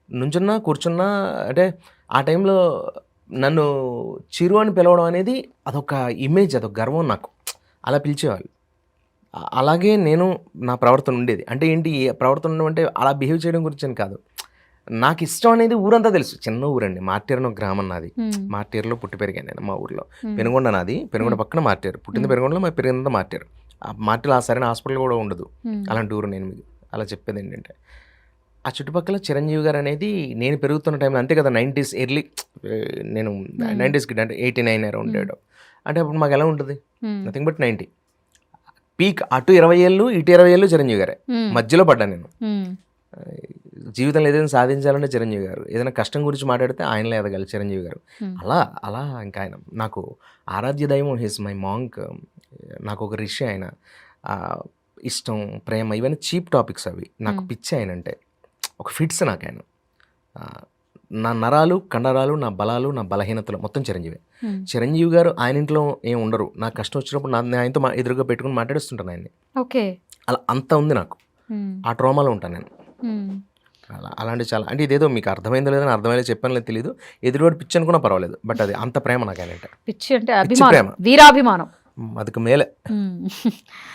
నుంచున్నా కూర్చున్నా అంటే ఆ టైంలో నన్ను చిరు అని పిలవడం అనేది అదొక ఇమేజ్, అదొక గర్వం నాకు. అలా పిలిచేవాళ్ళు. అలాగే నేను నా ప్రవర్తన ఉండేది. అంటే ఏంటి ప్రవర్తన ఉండడం అంటే అలా బిహేవ్ చేయడం గురించి అని కాదు. నాకు ఇష్టం అనేది ఊరంతా తెలుసు. చిన్న ఊరండి, మార్టేరు అని ఒక గ్రామం నాది. మార్టేరులో పుట్టి పెరిగాను నేను మా ఊర్లో. పెనుగొండ నాది, పెనుగొండ పక్కన మార్టేరు. పుట్టింది పెనుగొండలో, మా పెరిగిందంతా మార్టేరు. ఆ మార్టేరులో ఆ సరైన హాస్పిటల్ కూడా ఉండదు. అలాంటి ఊరు నేను మీకు అలా చెప్పేది ఏంటంటే, ఆ చుట్టుపక్కల చిరంజీవి గారు అనేది నేను పెరుగుతున్న టైంలో అంతే కదా 90s ఎర్లీ, నేను 90s కిడ్ అంటే 89 ఉండేడు. అంటే అప్పుడు మాకు ఎలా ఉంటుంది, నథింగ్ బట్ 90 పీక్. అటు 20 ఏళ్ళు ఇటు 20 ఏళ్ళు చిరంజీవి గారే. మధ్యలో పడ్డాను నేను. జీవితంలో ఏదైనా సాధించాలంటే చిరంజీవి గారు, ఏదైనా కష్టం గురించి మాట్లాడితే ఆయనలో ఎదగాలి చిరంజీవి గారు. అలా అలా ఇంకా ఆయన నాకు ఆరాధ్య దైవం. His my monk. నాకు ఒక రిషి ఆయన. ఇష్టం, ప్రేమ ఇవన్నీ చీప్ టాపిక్స్ అవి. నాకు పిచ్చి ఆయన అంటే ఒక ఫిట్స్ నాకు ఆయన. నా నరాలు, కండరాలు, నా బలాలు, నా బలహీనతలు మొత్తం చిరంజీవి. చిరంజీవి గారు ఆయన ఇంట్లో ఏం ఉండరు. నాకు కష్టం వచ్చినప్పుడు నేను ఆయనతో ఎదురుగా పెట్టుకుని మాట్లాడిస్తుంటాను ఆయన్ని. ఓకే, అలా అంత ఉంది నాకు. ఆ ట్రోమాలో ఉంటాను నేను. అలా అలాంటి చాలా అంటే ఇదేదో మీకు అర్థమైందో లేదని అర్థమయ్యేలా చెప్పాను లేదు తెలియదు. ఎదురువాడు పిచ్చి అనుకున్నా పర్వాలేదు, బట్ అది అంత ప్రేమ నాకు ఆయన అంటే. పిచ్చి అంటే అభిమానం, వీరాభిమానం. అదికి మేలే.